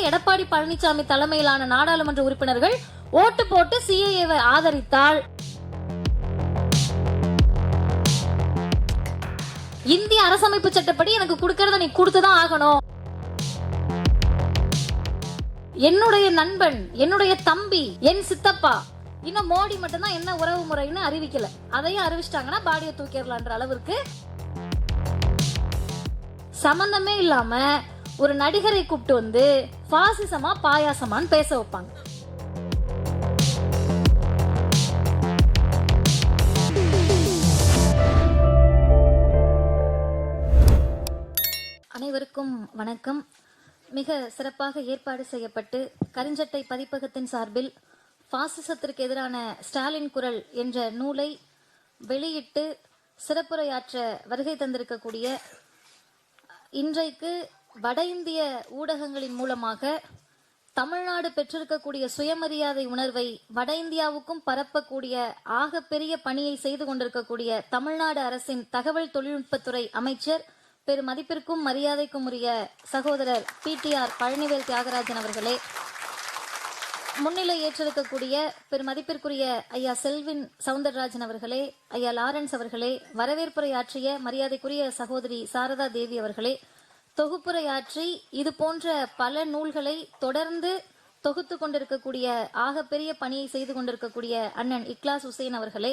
எடப்பாடி பழனிசாமி தலைமையிலான நாடாளுமன்ற உறுப்பினர்கள் ஓட்டு போட்டு சிஏஏவை ஆதரித்தால் இந்திய அரசமைப்பு சட்டப்படி எனக்கு கொடுக்கறத நீ கொடுத்துதான் ஆகணும். என்னுடைய நண்பன், என்னுடைய தம்பி, என் சித்தப்பா, இன்னும் மோடி மட்டும்தான் என்ன உறவு முறைன்னு அறிவிக்கல. அதையும் அறிவிச்சிட்டாங்கன்னா பாடியை தூக்கிடலான்ற அளவிற்கு சம்பந்தமே இல்லாம ஒரு நடிகரை கூப்பிட்டு வந்து பாசிசமா பாயாசமான்னு பேச வைப்பாங்க. அனைவருக்கும் வணக்கம். மிக சிறப்பாக ஏற்பாடு செய்யப்பட்டு கருஞ்சட்டை பதிப்பகத்தின் சார்பில் பாசிசத்திற்கு எதிரான ஸ்டாலின் குரல் என்ற நூலை வெளியிட்டு சிறப்புரையாற்ற வருகை தந்திருக்கக்கூடிய, இன்றைக்கு வட இந்திய ஊடகங்களின் மூலமாக தமிழ்நாடு பெற்றிருக்கக்கூடிய சுயமரியாதை உணர்வை வட இந்தியாவுக்கும் பரப்பக்கூடிய ஆகப்பெரிய பணியை செய்து கொண்டிருக்கக்கூடிய தமிழ்நாடு அரசின் தகவல் தொழில்நுட்பத்துறை அமைச்சர் பெரு மதிப்பிற்கும் மரியாதைக்கும் உரிய சகோதரர் PTR பழனிவேல் தியாகராஜன் அவர்களே, முன்னிலை ஏற்றிருக்கக்கூடிய பெரு மதிப்பிற்குரிய ஐயா செல்வின் சவுந்தரராஜன் அவர்களே, ஐயா லாரன்ஸ் அவர்களே, வரவேற்புரையாற்றிய மரியாதைக்குரிய சகோதரி சாரதா தேவி அவர்களே, தொகுப்புரையாற்றி இது போன்ற பல நூல்களை தொடர்ந்து தொகுத்து கொண்டிருக்கக்கூடிய ஆகப்பெரிய பணியை செய்து கொண்டிருக்கக்கூடிய அண்ணன் இக்லாஸ் ஹுசேன் அவர்களே,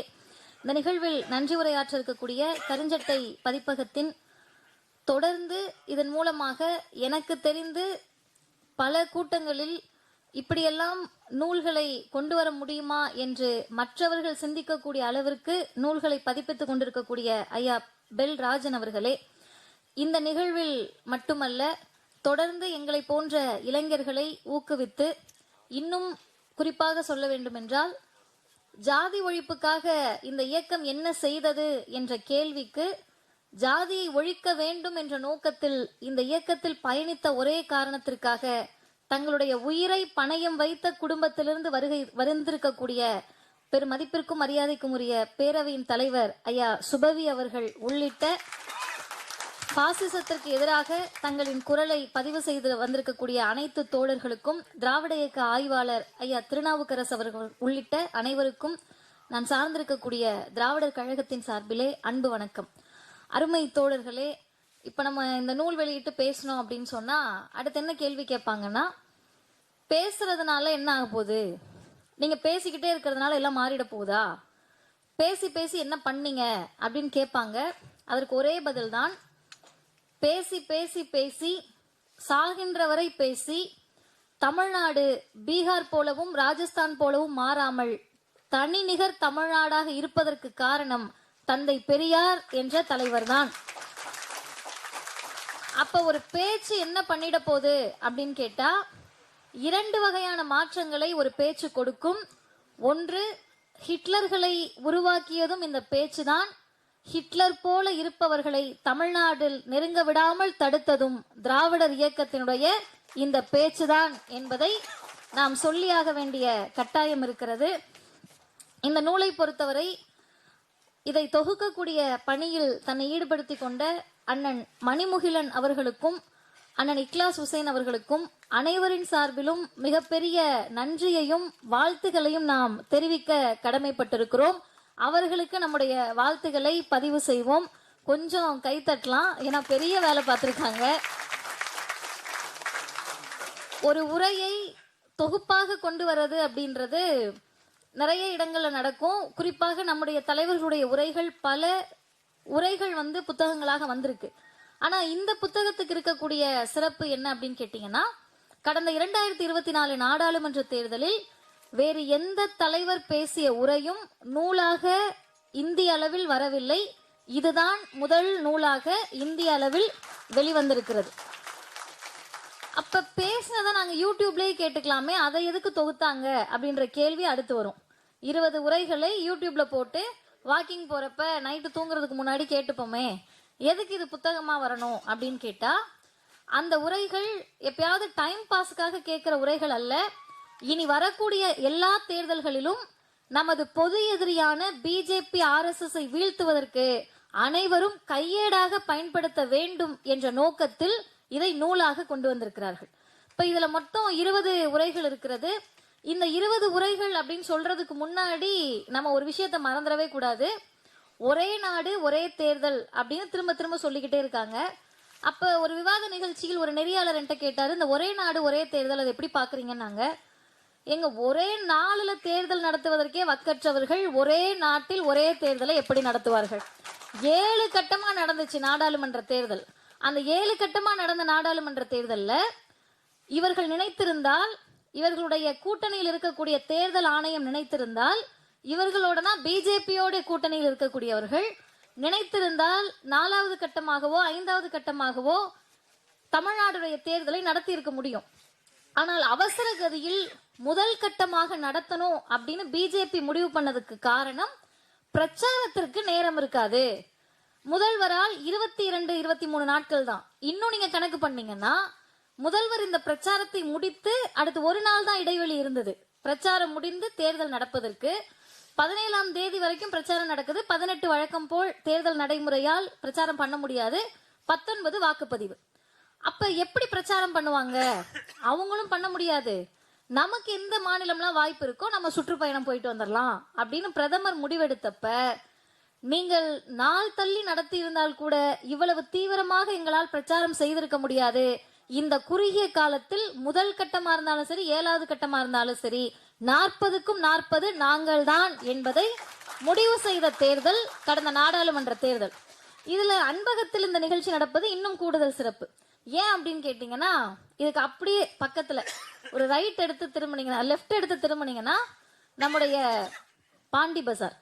இந்த நிகழ்வில் நன்றி உரையாற்ற இருக்கக்கூடிய கருஞ்சட்டை பதிப்பகத்தின் தொடர்ந்து இதன் மூலமாக எனக்கு தெரிந்து பல கூட்டங்களில் இப்படியெல்லாம் நூல்களை கொண்டு வர முடியுமா என்று மற்றவர்கள் சிந்திக்கக்கூடிய அளவிற்கு நூல்களை பதிப்பித்துக் கொண்டிருக்கக்கூடிய ஐயா பெல் ராஜன் அவர்களே, இந்த நிகழ்வில் மட்டுமல்ல தொடர்ந்து எங்களை போன்ற இளைஞர்களை ஊக்குவித்து, இன்னும் குறிப்பாக சொல்ல வேண்டும் என்றால் ஜாதி ஒழிப்புக்காக இந்த இயக்கம் என்ன செய்தது என்ற கேள்விக்கு ஜாதியை ஒழிக்க வேண்டும் என்ற நோக்கத்தில் இந்த இயக்கத்தில் பயணித்த ஒரே காரணத்திற்காக தங்களுடைய உயிரை பணயம் வைத்த குடும்பத்திலிருந்து வந்திருக்கக்கூடிய பெரு மதிப்பிற்கும் மரியாதைக்கும் உரிய பேரவையின் தலைவர் ஐயா சுபவி அவர்கள் உள்ளிட்ட பாசிசத்திற்கு எதிராக தங்களின் குரலை பதிவு செய்து வந்திருக்கக்கூடிய அனைத்து தோழர்களுக்கும், திராவிட இயக்க ஆய்வாளர் ஐயா திருநாவுக்கரசு அவர்கள் உள்ளிட்ட அனைவருக்கும் நான் சார்ந்திருக்கக்கூடிய திராவிடர் கழகத்தின் சார்பிலே அன்பு வணக்கம். அருமை தோழர்களே, இப்ப நம்ம இந்த நூல் வெளியிட்டு பேசணும் அப்படின்னு சொன்னா அடுத்து என்ன கேள்வி கேட்பாங்கன்னா, பேசுறதுனால என்ன ஆக போகுது, நீங்க பேசிக்கிட்டே இருக்கிறதுனால எல்லாம் மாறிட போகுதா, பேசி பேசி என்ன பண்ணீங்க அப்படின்னு கேட்பாங்க. அதற்கு ஒரே பதில் தான், பேசி பேசி பேசி சாகின்ற வரை பேசி தமிழ்நாடு பீகார் போலவும் ராஜஸ்தான் போலவும் மாறாமல் தனி நிகர் தமிழ்நாடாக இருப்பதற்கு காரணம் தந்தை பெரியார் என்ற தலைவர் தான். அப்ப ஒரு பேச்சு என்ன பண்ணிட போகுது அப்படின்னு கேட்டா, இரண்டு வகையான மாற்றங்களை ஒரு பேச்சு கொடுக்கும். ஒன்று, ஹிட்லர்களை உருவாக்கியதும் இந்த பேச்சுதான். ஹிட்லர் போல இருப்பவர்களை தமிழ்நாட்டில் நெருங்க விடாமல் தடுத்ததும் திராவிடர் இயக்கத்தினுடைய இந்த பேச்சுதான் என்பதை நாம் சொல்லியாக வேண்டிய கட்டாயம் இருக்கிறது. இந்த நூலை பொறுத்தவரை இதை தொகுக்கக்கூடிய பணியில் தன்னை ஈடுபடுத்தி கொண்ட அண்ணன் மணிமுகிலன் அவர்களுக்கும் அண்ணன் இக்லாஸ் ஹுசேன் அவர்களுக்கும் அனைவரின் சார்பிலும் மிகப்பெரிய நன்றியையும் வாழ்த்துகளையும் நாம் தெரிவிக்க கடமைப்பட்டிருக்கிறோம். அவர்களுக்கு நம்முடைய வாழ்த்துக்களை பதிவு செய்வோம். கொஞ்சம் கை தட்டலாம், ஏன்னா பெரிய வேலை பார்த்திருக்காங்க. ஒரு உரையை தொகுப்பாக கொண்டு வர்றது அப்படின்றது நிறைய இடங்கள்ல நடக்கும். குறிப்பாக நம்முடைய தலைவர்களுடைய உரைகள், பல உரைகள் புத்தகங்களாக வந்திருக்கு. ஆனா இந்த புத்தகத்துக்கு இருக்கக்கூடிய சிறப்பு என்ன அப்படின்னு கேட்டீங்கன்னா, கடந்த 2024 நாடாளுமன்ற தேர்தலில் வேறு எந்த தலைவர் பேசிய உரையும் நூலாக இந்திய அளவில் வரவில்லை. இதுதான் முதல் நூலாக இந்திய அளவில் வெளிவந்திருக்கிறது. அப்ப பேசினதை நாங்க யூடியூப்லயே கேட்டுக்கலாமே, அதை எதுக்கு தொகுத்தாங்க அப்படின்ற கேள்வி அடுத்து வரும். 20 உரைகளை யூடியூப்ல போட்டு வாக்கிங் போறப்ப நைட்டு தூங்குறதுக்கு முன்னாடி கேட்டுப்போமே, எதுக்கு இது புத்தகமா வரணும் அப்படின்னு கேட்டா, அந்த உரைகள் எப்பயாவது டைம் பாஸுக்காக கேட்கிற உரைகள் அல்ல. இனி வரக்கூடிய எல்லா தேர்தல்களிலும் நமது பொது எதிரியான பிஜேபி RSS வீழ்த்துவதற்கு அனைவரும் கையேடாக பயன்படுத்த வேண்டும் என்ற நோக்கத்தில் இதை நூலாக கொண்டு வந்திருக்கிறார்கள். இப்ப இப்ப இதுல மொத்தம் 20 உரைகள் இருக்கிறது. இந்த 20 உரைகள் அப்படின்னு சொல்றதுக்கு முன்னாடி நம்ம ஒரு விஷயத்த மறந்துடவே கூடாது. ஒரே நாடு ஒரே தேர்தல் அப்படின்னு திரும்ப திரும்ப சொல்லிக்கிட்டே இருக்காங்க. அப்ப ஒரு விவாத நிகழ்ச்சியில் ஒரு நெறியாளர் என்கிட்ட கேட்டாரு, இந்த ஒரே நாடு ஒரே தேர்தல் அதை எப்படி பாக்குறீங்கன்னாங்க. எங்க ஒரே நாளுல தேர்தல் நடத்துவதற்கே வக்கற்றவர்கள் ஒரே நாட்டில் ஒரே தேர்தலை எப்படி நடத்துவார்கள்? 7 கட்டமா நடந்துச்சு நாடாளுமன்ற தேர்தல். அந்த 7 கட்டமா நடந்த நாடாளுமன்ற தேர்தல்ல இவர்கள் நினைத்திருந்தால், இவர்களுடைய கூட்டணியில் இருக்கக்கூடிய தேர்தல் ஆணையம் நினைத்திருந்தால், இவர்களோட பிஜேபியோட கூட்டணியில் இருக்கக்கூடியவர்கள் நினைத்திருந்தால் 4வது கட்டமாகவோ 5வது கட்டமாகவோ தமிழ்நாடுடைய தேர்தலை நடத்தி இருக்க முடியும். ஆனால் அவசர கதியில் முதல் கட்டமாக நடத்தணும் அப்படின்னு பிஜேபி முடிவு பண்ணதுக்கு காரணம், பிரச்சாரத்திற்கு நேரம் இருக்காது. முதல்வரால் 22, 23 நாட்கள் தான். இன்னும் நீங்க கணக்கு பண்ணீங்கன்னா முதல்வர் இந்த பிரச்சாரத்தை முடித்து அடுத்து ஒரு நாள் தான் இடைவெளி இருந்தது. பிரச்சாரம் முடிந்து தேர்தல் நடப்பதற்கு 17ஆம் தேதி வரைக்கும் பிரச்சாரம் நடக்குது. 18 வழக்கம் போல் தேர்தல் நடைமுறையால் பிரச்சாரம் பண்ண முடியாது. 19 வாக்குப்பதிவு. அப்ப எப்படி பிரச்சாரம் பண்ணுவாங்க? அவங்களும் பண்ண முடியாது. நமக்கு எந்த மாநிலம்லாம் வாய்ப்பு இருக்கோ நம்ம சுற்றுப்பயணம் போயிட்டு வந்துடலாம் அப்படின்னு பிரதமர் முடிவெடுத்தப்ப, நீங்கள் நாள் தள்ளி நடத்தி இருந்தால் கூட இவ்வளவு தீவிரமாக எங்களால் பிரச்சாரம் செய்திருக்க முடியாது. இந்த குறுகிய காலத்தில் முதல் கட்டமா இருந்தாலும் சரி, 7வது கட்டமா இருந்தாலும் சரி, 40க்கும் 40 நாங்கள் தான் என்பதை முடிவு செய்த தேர்தல் கடந்த நாடாளுமன்ற தேர்தல். இதுல அன்பகத்தில் இந்த நிகழ்ச்சி நடப்பது இன்னும் கூடுதல் சிறப்பு. ஏன் அப்படின்னு கேட்டீங்கன்னா, இதுக்கு அப்படியே பக்கத்துல ஒரு ரைட் எடுத்து திரும்பினீங்கன்னா, லெஃப்ட் எடுத்து திரும்பினீங்கன்னா நம்முடைய பாண்டி பசார்.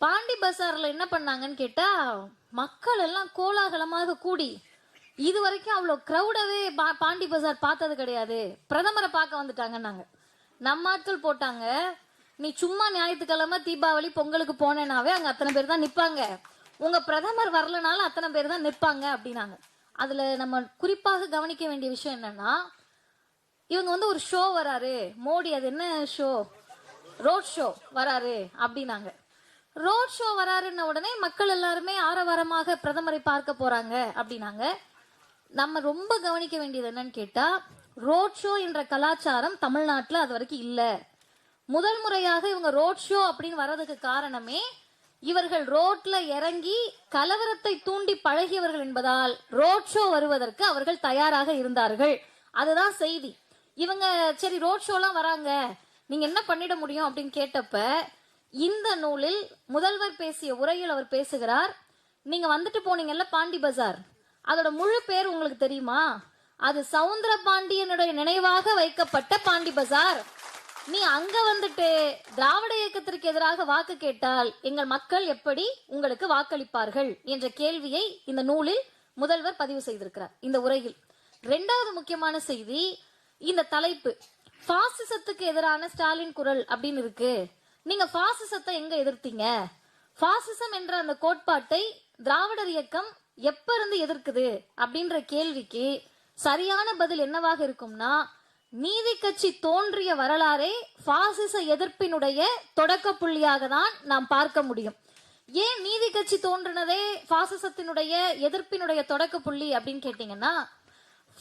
பாண்டி பசார்ல என்ன பண்ணாங்கன்னு கேட்டா, மக்கள் எல்லாம் கோலாகலமாக கூடி, இது வரைக்கும் அவ்வளவு கிரௌடவே பாண்டி பசார் பார்த்தது கிடையாது, பிரதமரை பார்க்க வந்துட்டாங்கன்னாங்க. நம்ம ஆட்கள் போட்டாங்க, நீ சும்மா ஞாயிற்றுக்கிழமை தீபாவளி பொங்கலுக்கு போனேனாவே அங்க அத்தனை பேர் தான் நிப்பாங்க, உங்க பிரதமர் வரலனாலும் அத்தனை பேர் தான் நிற்பாங்க அப்படின்னாங்க. அதுல நம்ம குறிப்பாக கவனிக்க வேண்டிய விஷயம் என்னன்னா, இவங்க ஒரு ஷோ வராரு மோடி, அது என்ன ஷோ, ரோட் ஷோ வராரு அப்படின்னாங்க. ரோட் ஷோ வராருன்ன உடனே மக்கள் எல்லாருமே ஆரவாரமாக பிரதமரை பார்க்க போறாங்க அப்படின்னாங்க. நம்ம ரொம்ப கவனிக்க வேண்டியது என்னன்னு கேட்டா, ரோட் ஷோ என்ற கலாச்சாரம் தமிழ்நாட்டுல அது வரைக்கும் இல்ல. முதல் முறையாக இவங்க ரோட் ஷோ அப்படின்னு வர்றதுக்கு காரணமே, இவர்கள் ரோட்ல இறங்கி கலவரத்தை தூண்டி பழகியவர்கள் என்பதால் ரோட் ஷோ வருவதற்கு அவர்கள் தயாராக இருந்தார்கள். அதுதான் செய்தி. இவங்க சரி ரோட் ஷோலாம் வராங்க, நீங்க என்ன பண்ணிட முடியும் அப்படின்னு கேட்டப்ப, இந்த நூலில் முதல்வர் பேசிய உரையில் அவர் பேசுகிறார், நீங்க வந்துட்டு போனீங்கல்ல பாண்டி பஜார், அதோட முழு பேர் உங்களுக்கு தெரியுமா? அது சவுந்தர பாண்டியனுடைய நினைவாக வைக்கப்பட்ட பாண்டி பஜார். நீ அங்க வந்துட்டு திராவிட இயக்கத்திற்கு எதிராக வாக்கு கேட்டால் எங்கள் மக்கள் எப்படி உங்களுக்கு வாக்களிப்பார்கள் என்ற கேள்வியை இந்த நூலில் முதல்வர் பதிவு செய்திருக்கிறார் இந்த உரையில். 2வது முக்கியமான செய்தி, இந்த தலைப்பு பாசிசத்துக்கு எதிரான ஸ்டாலின் குரல் அப்படின்னு இருக்கு. நீங்க பாசிசத்தை எங்க எதிர்த்தீங்க? பாசிசம் என்ற அந்த கோட்பாட்டை திராவிடர் இயக்கம் எப்ப இருந்து எதிர்க்குது அப்படின்ற கேள்விக்கு சரியான பதில் என்னவாக இருக்கும்னா, நீதி கட்சி தோன்றிய வரலாறே பாசிச எதிர்ப்பினுடைய தொடக்க புள்ளியாக தான் நாம் பார்க்க முடியும். ஏன் நீதி கட்சி தோன்றினதே பாசிசத்தினுடைய எதிர்ப்பினுடைய தொடக்க புள்ளி அப்படின்னு கேட்டீங்கன்னா,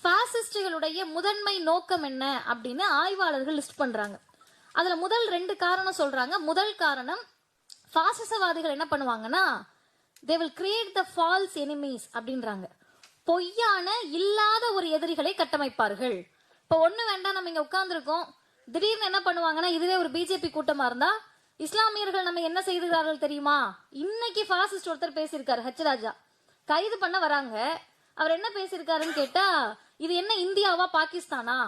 பாசிஸ்டுகளுடைய முதன்மை நோக்கம் என்ன அப்படின்னு ஆய்வாளர்கள் லிஸ்ட் பண்றாங்க. அதுல முதல் 2 காரணம் சொல்றாங்க. முதல் காரணம், பாசிசவாதிகள் என்ன பண்ணுவாங்கன்னா, they will create the false enemies அப்படின்றாங்க. பொய்யான இல்லாத ஒரு எதிரிகளை கட்டமைப்பார்கள். இப்போ ஒண்ணு வேண்டாம், நம்ம இங்க உட்கார்ந்துருக்கோம், திடீர்னு என்ன பண்ணுவாங்கன்னா, இதுவே ஒரு பிஜேபி கூட்டமா இருந்தா, இஸ்லாமியர்கள் நம்ம என்ன செய்கிறார்கள் தெரியுமா? இன்னைக்கு பாசிஸ்ட் ஒருத்தர் பேசியிருக்காரு, ஹெச் ராஜா, கைது பண்ண வராங்க. அவர் என்ன பேசியிருக்காருன்னு கேட்டா, இது என்ன இந்தியாவா பாகிஸ்தானா,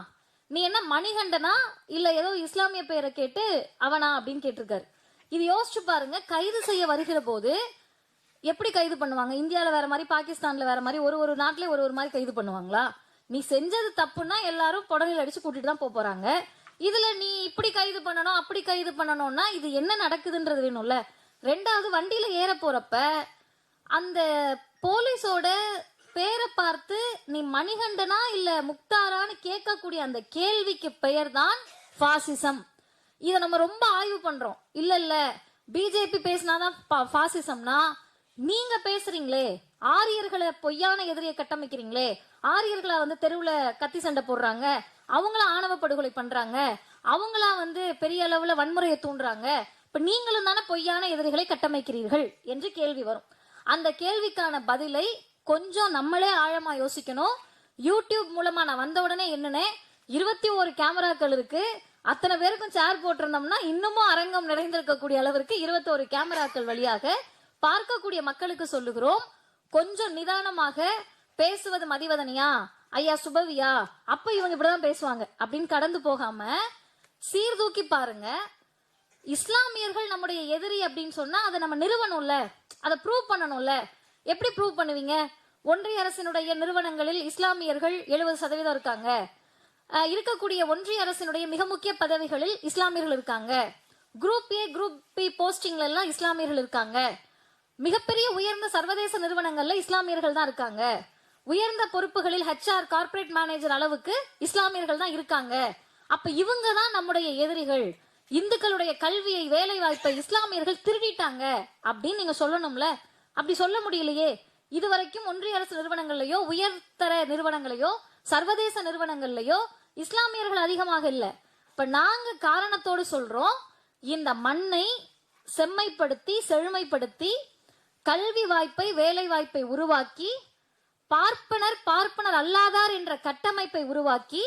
நீ என்ன மணிகண்டனா இல்ல ஏதோ இஸ்லாமிய பெயரை கேட்டு அவனா அப்படின்னு கேட்டிருக்காரு. இது யோசிச்சு பாருங்க, கைது செய்ய வருகிற போது எப்படி கைது பண்ணுவாங்க? இந்தியால வேற மாதிரி, பாகிஸ்தான்ல வேற மாதிரி, ஒரு நாட்டிலே ஒரு மாதிரி கைது பண்ணுவாங்களா? நீ செஞ்சது தப்புன்னா எல்லாரும் புடலில் அடிச்சு கூட்டிட்டு தான் போறாங்க. இதுல நீ இப்படி கைது பண்ணணும் அப்படி கைது பண்ணணும்னா இது என்ன நடக்குதுன்றது வேணும்ல. 2வது, வண்டியில ஏற போறப்ப அந்த போலீஸோட பேரை பார்த்து நீ மணிகண்டனா இல்ல முக்தாரான்னு கேட்கக்கூடிய அந்த கேள்விக்கு பெயர் தான் பாசிசம். இதை நம்ம ரொம்ப ஆய்வு பண்றோம். இல்ல பிஜேபி பேசினாதான் பாசிசம்னா, நீங்க பேசுறீங்களே ஆரியர்களை பொய்யான எதிரியை கட்டமைக்கிறீங்களே, ஆரியர்களை வந்து தெருவுல கத்தி சண்டை போடுறாங்க, அவங்கள ஆணவ படுகொலை பண்றாங்க, அவங்களா வந்து பெரிய அளவுல வன்முறையை தூண்டுறாங்க, இப்ப நீங்களும் தானே பொய்யான எதிரிகளை கட்டமைக்கிறீர்கள் என்று கேள்வி வரும். அந்த கேள்விக்கான பதிலை கொஞ்சம் நம்மளே ஆழமா யோசிக்கணும். யூடியூப் மூலமா நான் வந்த உடனே என்னன்னே 21 கேமராக்கள் இருக்கு, அத்தனை பேருக்கும் சேர் போட்டிருந்தோம்னா இன்னமும் அரங்கம் நிறைந்திருக்கக்கூடிய அளவிற்கு 21 கேமராக்கள் வழியாக பார்க்கக்கூடிய மக்களுக்கு சொல்லுகிறோம், கொஞ்சம் நிதானமாக பேசுவது மதிவதனியா, ஐயா சுபவியா, அப்ப இவங்க இப்படிதான் பேசுவாங்க அப்படின்னு கடந்து போகாம சீர்தூக்கி பாருங்க. இஸ்லாமியர்கள் நம்முடைய எதிரி அப்படின்னு சொன்னா அதை நம்ம நிறுவனம்ல, அதை ப்ரூவ் பண்ணணும்ல. எப்படி ப்ரூவ் பண்ணுவீங்க? ஒன்றிய அரசினுடைய நிறுவனங்களில் இஸ்லாமியர்கள் 70% இருக்காங்க. இருக்கக்கூடிய ஒன்றிய அரசினுடைய மிக முக்கிய பதவிகளில் இஸ்லாமியர்கள் இருக்காங்க. குரூப் ஏ குரூப் பி போஸ்டிங்ல எல்லாம் இஸ்லாமியர்கள் இருக்காங்க. மிகப்பெரிய உயர்ந்த சர்வதேச நிறுவனங்கள்ல இஸ்லாமியர்கள் தான் இருக்காங்க. உயர்ந்த பொறுப்புகளில் ஹெச்ஆர் கார்ப்பரேட் மேனேஜர் அளவுக்கு இஸ்லாமியர்கள் தான் இருக்காங்க. அப்ப இவங்க தான் நம்முடைய எதிரிகள். இந்துக்களுடைய கல்வியை, வேலை வாய்ப்பை இஸ்லாமியர்கள் திருடிட்டாங்க அப்படின்னு நீங்க சொல்லணும்ல. அப்படி சொல்ல முடியலையே. இதுவரைக்கும் ஒன்றிய அரசு நிறுவனங்கள்லயோ, உயர்தர நிறுவனங்களையோ, சர்வதேச நிறுவனங்கள்லயோ இஸ்லாமியர்கள் அதிகமாக இல்லை. இப்ப நாங்க காரணத்தோடு சொல்றோம், இந்த மண்ணை செம்மைப்படுத்தி செழுமைப்படுத்தி கல்வி வாய்ப்பை, வேலை வாய்ப்பை உருவாக்கி, பார்ப்பனர் அல்லாதார் என்ற கட்டமைப்பை உருவாக்கி,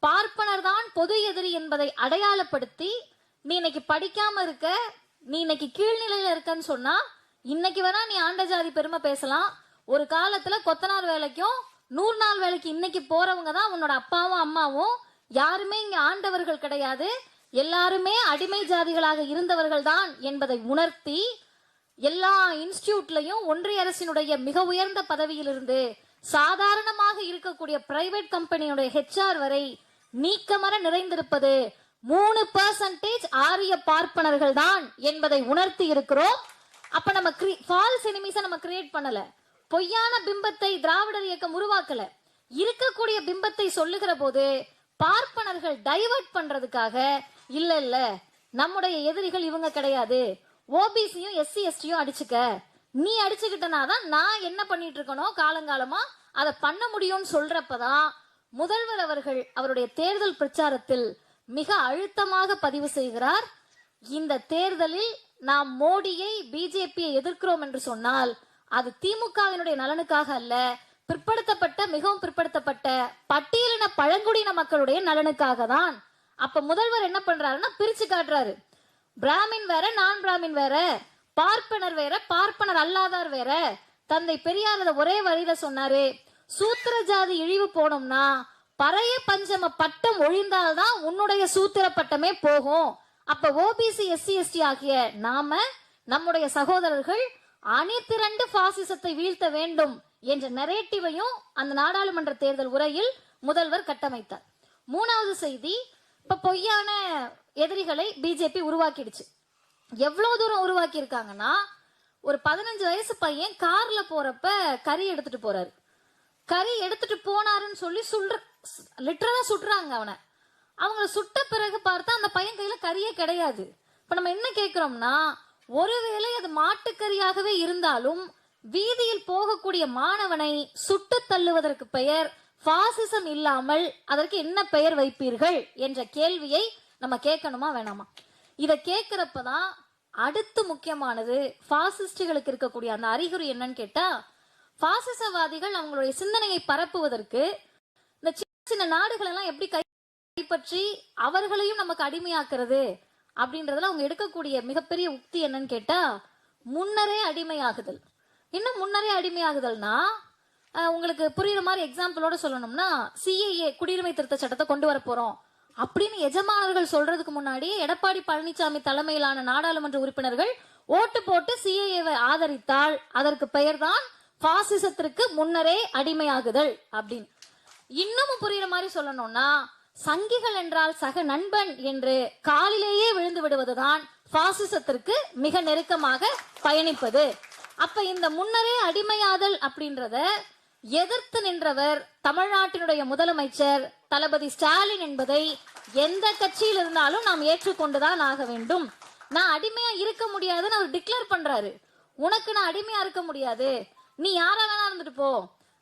பார்ப்பனர் தான் பொது எதிரி என்பதை அடையாளப்படுத்தி, நீ இன்னைக்கு படிக்காம இருக்க, நீ இன்னைக்கு கீழ்நிலையில இருக்கன்னு சொன்னா, இன்னைக்கு வேணா நீ ஆண்ட ஜாதி பெருமை பேசலாம். ஒரு காலத்துல கொத்தனார் வேலைக்கும் 100 நாள் வேலைக்கு இன்னைக்கு போறவங்க தான் உன்னோட அப்பாவும் அம்மாவும். யாருமே இங்க ஆண்டவர்கள் கிடையாது, எல்லாருமே அடிமை ஜாதிகளாக இருந்தவர்கள் தான் என்பதை உணர்த்தி, எல்லா இன்ஸ்டிடியூட்லயும் ஒன்றிய அரசினுடைய மிக உயர்ந்த பதவியிலிருந்து சாதாரணமாக இருக்கக்கூடிய பிரைவேட் கம்பெனியுடைய ஹெச்ஆர் வரை நீக்கமர நிறைந்திருப்பது 3% ஆரிய பார்ப்பனர்கள் தான் என்பதை உணர்த்தி இருக்கிறோம். அப்ப நம்ம ஃபால்ஸ் எனிமீஸை நம்ம கிரியேட் பண்ணல, பொய்யான பிம்பத்தை திராவிடர் இயக்கம் உருவாக்கல. இருக்கக்கூடிய பிம்பத்தை சொல்லுகிற போது பார்ப்பனர்கள் டைவர்ட் பண்றதுக்காக இல்ல நம்முடைய எதிரிகள் இவங்க கிடையாது, ஓபிசியும் எஸ்சி எஸ்டியும் அடிச்சுக்க, நீ அடிச்சுக்கிட்டனாதான் நான் என்ன பண்ணிட்டு இருக்கணும் காலங்காலமா அதை பண்ண முடியும்னு சொல்றப்பதான் முதல்வர் அவர்கள் அவருடைய தேர்தல் பிரச்சாரத்தில் மிக அழுத்தமாக பதிவு செய்கிறார். இந்த தேர்தலில் நாம் மோடியை, பிஜேபியை எதிர்க்கிறோம் என்று சொன்னால் அது திமுகவினுடைய நலனுக்காக அல்ல, பிற்படுத்தப்பட்ட, மிகவும் பிற்படுத்தப்பட்ட பட்டியலின பழங்குடியின மக்களுடைய நலனுக்காக தான். அப்ப முதல்வர் என்ன பண்றாருன்னா பிரிச்சு காட்டுறாரு. பிராமின் வேற, நான் பிராமின் வேற, பார்ப்பனர் வேற, பார்ப்பனர் அல்லாதார் வேற. தந்தை பெரியார் ஒரே வரியில சொன்னாரு, சூத்திர ஜாதி இழிவு போனோம்னா பறைய பஞ்சம பட்டம் ஒழிந்தால்தான் உன்னுடைய சூத்திர பட்டமே போகும். அப்ப ஓபிசி, எஸ்சி எஸ்டி ஆகிய நாம, நம்முடைய சகோதரர்கள் அணிதிரண்டு பாசிசத்தை வீழ்த்த வேண்டும் என்ற நரேட்டிவையும் அந்த நாடாளுமன்ற தேர்தல் உரையில் முதல்வர் கட்டமைத்தார். மூணாவது செய்தி, இப்ப பொய்யான எதிரிகளை பிஜேபி உருவாக்கிடுச்சு. எவ்வளவு தூரம் உருவாக்கி இருக்காங்கன்னா, ஒரு 15 வயசு பையன் கார்ல போறப்ப கறி எடுத்துட்டு போறாரு. கறி எடுத்துட்டு போனாருன்னு சொல்லி லிட்டரலா சுட்டுறாங்க அவனை. அவங்க சுட்ட பிறகு பார்த்தா அந்த பையன் கையில கறியே கிடையாது. இப்ப நம்ம என்ன கேட்கிறோம்னா, ஒருவேளை அது மாட்டுக்கறியாகவே இருந்தாலும் வீதியில் போகக்கூடிய மாணவனை சுட்டு தள்ளுவதற்கு பெயர் பாசிசம் இல்லாமல் அதற்கு என்ன பெயர் வைப்பீர்கள் என்ற கேள்வியை நம்ம கேட்கணுமா வேணாமா? இதை கேட்கிறப்பதான் அடுத்து முக்கியமானது, பாசிஸ்டுகளுக்கு இருக்கக்கூடிய அந்த அறிகுறி என்னன்னு கேட்டா, பாசிசவாதிகள் அவங்களுடைய சிந்தனையை பரப்புவதற்கு இந்த சின்ன சின்ன நாடுகள் எல்லாம் எப்படி கைப்பற்றி அவர்களையும் நமக்கு அடிமையாக்குறது அப்படின்றதுல அவங்க எடுக்கக்கூடிய மிகப்பெரிய உக்தி என்னன்னு கேட்டா, முன்னரே அடிமையாகுதல். இன்னும் முன்னரே அடிமையாகுதல்னா, உங்களுக்கு புரியுற மாதிரி எக்ஸாம்பிளோட சொல்லணும்னா, சிஏஏ குடியுரிமை திருத்த சட்டத்தை கொண்டு வர போறோம் அப்படின்னு எஜமானர்கள் சொல்றதுக்கு முன்னாடி எடப்பாடி பழனிசாமி தலைமையிலான நாடாளுமன்ற உறுப்பினர்கள் ஓட்டு போட்டு சிஏஏவை ஆதரித்தால் அதற்கு பெயர் தான் பாசிசத்திற்கு முன்னரே அடிமையாகுதல் அப்படின்னு. இன்னமும் புரியுற மாதிரி சொல்லணும்னா, சங்கிகள் என்றால் சக நண்பன் என்று காலிலேயே விழுந்து விடுவதுதான் பாசிசத்திற்கு மிக நெருக்கமாக பயணிப்பது. அப்ப இந்த முன்னரே அடிமையாதல் அப்படின்றத எதிர்த்து நின்றவர் தமிழ்நாட்டினுடைய முதலமைச்சர் தளபதி ஸ்டாலின் என்பதை எந்த கட்சியில் இருந்தாலும் நாம் ஏற்றுக்கொண்டுதான் ஆக வேண்டும். நான் அடிமையா இருக்க முடியாதுன்னு அவர் டிக்ளேர் பண்றாரு. உனக்கு நான் அடிமையா இருக்க முடியாது, நீ யாரா வேணா இருந்துட்டு போ,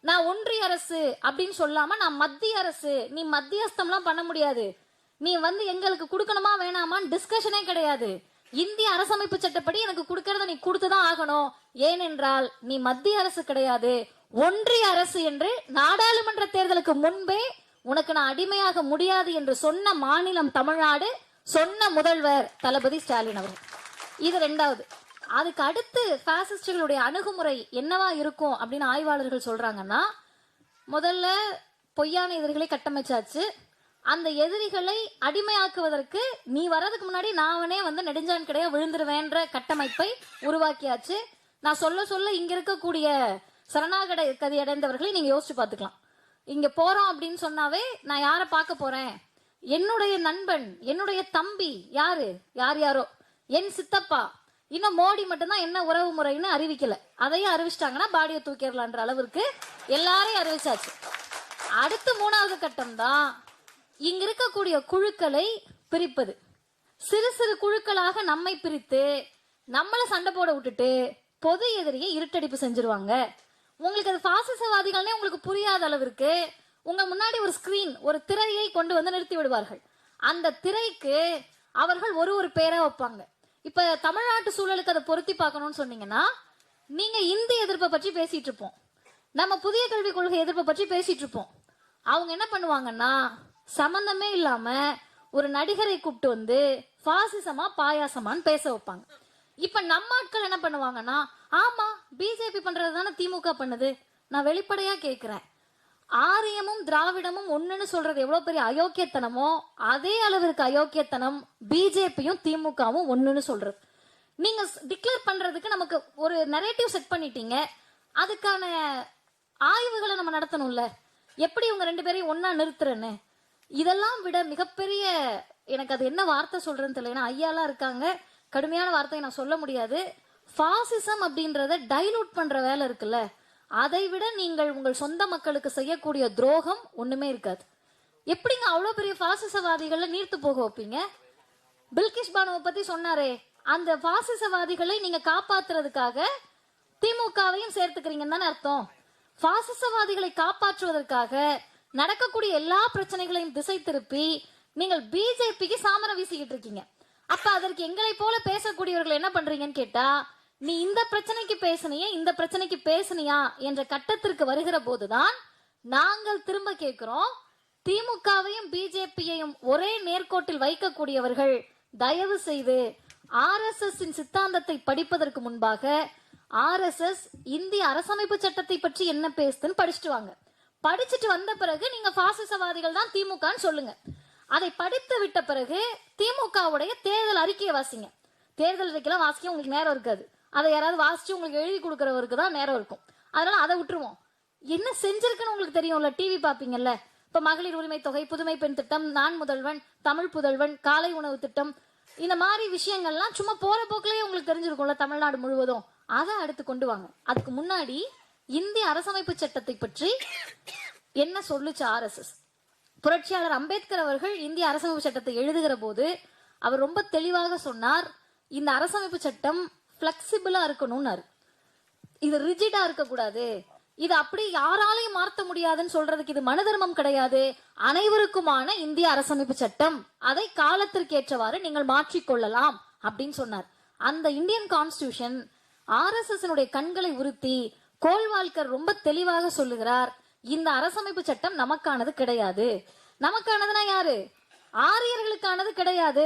நான் ஒன்றிய அரசு அப்படின்னு சொல்லாம நான் மத்திய அரசு, நீ மத்தியஸ்தம்லாம் பண்ண முடியாது, நீ வந்து எங்களுக்கு கொடுக்கணுமா வேணாமான்னு டிஸ்கஷனே கிடையாது. இந்திய அரசமைப்பு சட்டப்படி எனக்கு கொடுக்கறத நீ கொடுத்துதான் ஆகணும். ஏனென்றால் நீ மத்திய அரசு கிடையாது, ஒன்றிய அரசு என்று நாடாளுமன்ற தேர்தலுக்கு முன்பே உனக்கு நான் அடிமையாக முடியாது என்று சொன்ன மாநிலம் தமிழ்நாடு, சொன்ன முதல்வர் தளபதி ஸ்டாலின் அவர்கள். இது ரெண்டாவது. அதுக்கு அடுத்து பாசிஸ்டுகளுடைய அணுகுமுறை என்னவா இருக்கும் அப்படின்னு ஆய்வாளர்கள் சொல்றாங்கன்னா, முதல்ல பொய்யான எதிரிகளை கட்டமைச்சாச்சு, அந்த எதிரிகளை அடிமையாக்குவதற்கு நீ வர்றதுக்கு முன்னாடி நானே வந்து நெடுஞ்சான் கிடையா விழுந்துருவேன்ற கட்டமைப்பை உருவாக்கியாச்சு. நான் சொல்ல சொல்ல இங்க இருக்கக்கூடிய சரணாகதி அடைந்தவர்களை நீங்க யோசிச்சு பார்த்துக்கலாம். இங்க போறோம் அப்படின்னு சொன்னாவே நான் யாரை பார்க்க போறேன், என்னுடைய நண்பன், என்னுடைய தம்பி, யாரு யாரோ, என் சித்தப்பா, இன்னும் மோடி மட்டும்தான் என்ன உறவு முறைன்னு அறிவிக்கல, அதையும் அறிவிச்சிட்டாங்கன்னா பாடியை தூக்கிடலான்ற அளவிற்கு எல்லாரையும் அறிவிச்சாச்சு. அடுத்து மூணாவது கட்டம் தான் இங்க இருக்கக்கூடிய குழுக்களை பிரிப்பது. சிறு சிறு குழுக்களாக நம்மை பிரித்து நம்மளை சண்டை போட விட்டுட்டு பொது எதிரியை இருட்டடிப்பு செஞ்சிருவாங்க. உங்களுக்கு அது பாசிசவாதிகள்னே உங்களுக்கு புரியாத அளவிற்கு உங்க முன்னாடி ஒரு ஸ்கிரீன், ஒரு திரையை கொண்டு வந்து நிறுத்தி விடுவார்கள். அந்த திரைக்கு அவர்கள் ஒரு ஒரு பேரை வைப்பாங்க. இப்ப தமிழ்நாட்டு சூழலுக்கு அதை பொருத்தி பார்க்கணும்னு சொன்னீங்கன்னா, நீங்க இந்தி எதிர்ப்பை பற்றி பேசிட்டு இருப்போம், நம்ம புதிய கல்விக் கொள்கை எதிர்ப்பை பற்றி பேசிட்டு இருப்போம். அவங்க என்ன பண்ணுவாங்கன்னா, சம்பந்தமே இல்லாம ஒரு நடிகரை கூப்பிட்டு வந்து பாசிசமா பாயாசமான்னு பேச வைப்பாங்க. இப்ப நம்ம ஆட்கள் என்ன பண்ணுவாங்கன்னா, ஆமா பிஜேபி பண்றது தானே திமுக பண்ணுது. நான் வெளிப்படையா கேட்கிறேன், ஆரியமும் திராவிடமும் ஒண்ணுன்னு சொல்றது எவ்வளவு பெரிய அயோக்கியத்தனமோ அதே அளவிற்கு அயோக்கியத்தனம் பிஜேபியும் திமுகவும் ஒண்ணுன்னு சொல்றது. நீங்க டிக்ளேர் பண்றதுக்கு நமக்கு ஒரு நரேட்டிவ் செட் பண்ணிட்டீங்க, அதுக்கான ஆய்வுகளை நம்ம நடத்தணும்ல, எப்படி இவங்க ரெண்டு பேரையும் ஒன்னா நிறுத்துறேன்னு. இதெல்லாம் விட மிகப்பெரிய, எனக்கு அது என்ன வார்த்தை சொல்றேன்னு தெரியல, ஏன்னா ஐயாலாம் இருக்காங்க, கடுமையான வார்த்தையை நான் சொல்ல முடியாது. பாசிசம் அப்படின்றத டைலூட் பண்ற வேலை இருக்குல்ல, அதை விட நீங்கள் உங்கள் சொந்த மக்களுக்கு செய்யக்கூடிய துரோகம் ஒண்ணுமே இருக்காது. எப்படிங்க அவ்வளவு பெரிய பாசிசவாதிகளை நீர்த்து போக வைப்பீங்க? பில்கிஷ் பானுவை பத்தி சொன்னாரே, அந்த பாசிசவாதிகளை நீங்க காப்பாத்துறதுக்காக திமுகவையும் சேர்த்துக்கிறீங்கன்னு தானே அர்த்தம். பாசிசவாதிகளை காப்பாற்றுவதற்காக நடக்கக்கூடிய எல்லா பிரச்சனைகளையும் திசை திருப்பி நீங்கள் பிஜேபிக்கு சாமரம் வீசிக்கிட்டு இருக்கீங்க. அப்ப அதற்கு எங்களை போல பேசக்கூடியவர்கள் என்ன பண்றீங்கன்னு கேட்டா, நீ இந்த பிரச்சனைக்கு பேசுனியா, இந்த பிரச்சனைக்கு பேசுனியா என்ற கட்டத்திற்கு வருகிற போதுதான் நாங்கள் திரும்ப கேட்கிறோம், திமுகவையும் பிஜேபியையும் ஒரே நேர்கோட்டில் வைக்கக்கூடியவர்கள் தயவு செய்து RSS சித்தாந்தத்தை படிப்பதற்கு முன்பாக RSS இந்திய அரசமைப்பு சட்டத்தை பற்றி என்ன பேசுதுன்னு படிச்சுட்டு வாங்க. படிச்சுட்டு வந்த பிறகு நீங்க பாசிசவாதிகள் தான் திமுகன்னு சொல்லுங்க. அதை படித்து விட்ட பிறகு திமுகவுடைய தேர்தல் அறிக்கையை வாசிங்க. தேர்தல் அறிக்கைலாம் வாசிக்க உங்களுக்கு நேரம் இருக்காது, அதை யாராவது வாசிச்சு உங்களுக்கு எழுதி கொடுக்கறவருக்கு தான் நேரம் இருக்கும். அதனால அதை விட்டுருவோம். என்ன செஞ்சிருக்குன்னு உங்களுக்கு தெரியும்ல, டிவி பாப்பீங்கல்ல. இப்ப மகளிர் உரிமை தொகை, புதுமை பெண் திட்டம், நான் முதல்வன், தமிழ் புதல்வன், காலை உணவு திட்டம், இந்த மாதிரி விஷயங்கள்லாம் சும்மா போற போக்கிலேயே உங்களுக்கு தெரிஞ்சிருக்கும்ல தமிழ்நாடு முழுவதும். அதை அடுத்து கொண்டு வாங்க. அதுக்கு முன்னாடி இந்திய அரசமைப்பு சட்டத்தை பற்றி என்ன சொல்லுச்சு RSS? புரட்சியாளர் அம்பேத்கர் அவர்கள் இந்திய அரசமைப்பு சட்டத்தை எழுதுகிற போது அவர் ரொம்ப தெளிவாக சொன்னார், இந்த அரசமைப்பு சட்டம் பிளெக்சிபிளா இருக்கணும்னாரு. இது ரிஜிடா இருக்கக்கூடாது, இது அப்படி யாராலையும் மாற்ற முடியாதுன்னு சொல்றதுக்கு இது மனு தர்மம் கிடையாது, அனைவருக்குமான இந்திய அரசமைப்பு சட்டம், அதை காலத்திற்கு ஏற்றவாறு நீங்கள் மாற்றிக்கொள்ளலாம் அப்படின்னு சொன்னார். அந்த இந்தியன் கான்ஸ்டிடியூஷன் RSS கண்களை உறுத்தி கோல்வால்கர் ரொம்ப தெளிவாக சொல்லுகிறார், இந்த அரசமைப்பு சட்டம் நமக்கானது கிடையாது. நமக்கானதுன்னா யாரு? ஆரியர்களுக்கானது கிடையாது.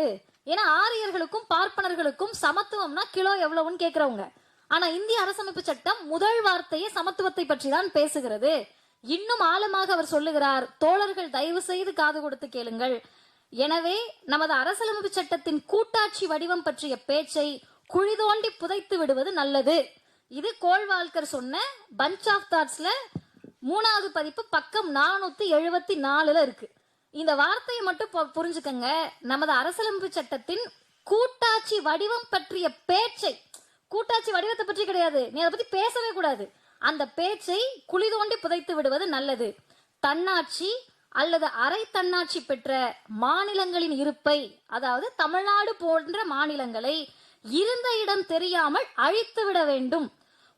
ஏன்னா ஆரியர்களுக்கும் பார்ப்பனர்களுக்கும் சமத்துவம்னா கிலோ எவ்வளவுன்னு கேக்குறவங்க. ஆனா இந்திய அரசமைப்பு சட்டம் முதல் வார்த்தையே சமத்துவத்தை பற்றி தான் பேசுகிறது. இன்னும் ஆழமாக அவர் சொல்லுகிறார், தோழர்கள் தயவு செய்து காது கொடுத்து கேளுங்கள், எனவே நமது அரசியலமைப்பு சட்டத்தின் கூட்டாட்சி வடிவம் பற்றிய பேச்சை குழி தோண்டி புதைத்து விடுவது நல்லது. இது கோல்வால்கர் சொன்ன பஞ்ச் ஆஃப் தாட்ஸ்ல 3வது பதிப்பு பக்கம் 474 இருக்கு. இந்த வார்த்தையை மட்டும் புரிஞ்சுக்கங்க. நமது அரசியலமைப்பு சட்டத்தின் கூட்டாட்சி வடிவம் பற்றிய பேச்சை, கூட்டாட்சி வடிவத்தை பற்றி கிடையாது, நீ அதை பத்தி பேசவே கூடாது, அந்த பேச்சை குழி தோண்டி புதைத்து விடுவது நல்லது. தன்னாட்சி அல்லது அரை தன்னாட்சி பெற்ற மாநிலங்களின் இருப்பை, அதாவது தமிழ்நாடு போன்ற மாநிலங்களை இருந்த இடம் தெரியாமல் அழித்து விட வேண்டும்.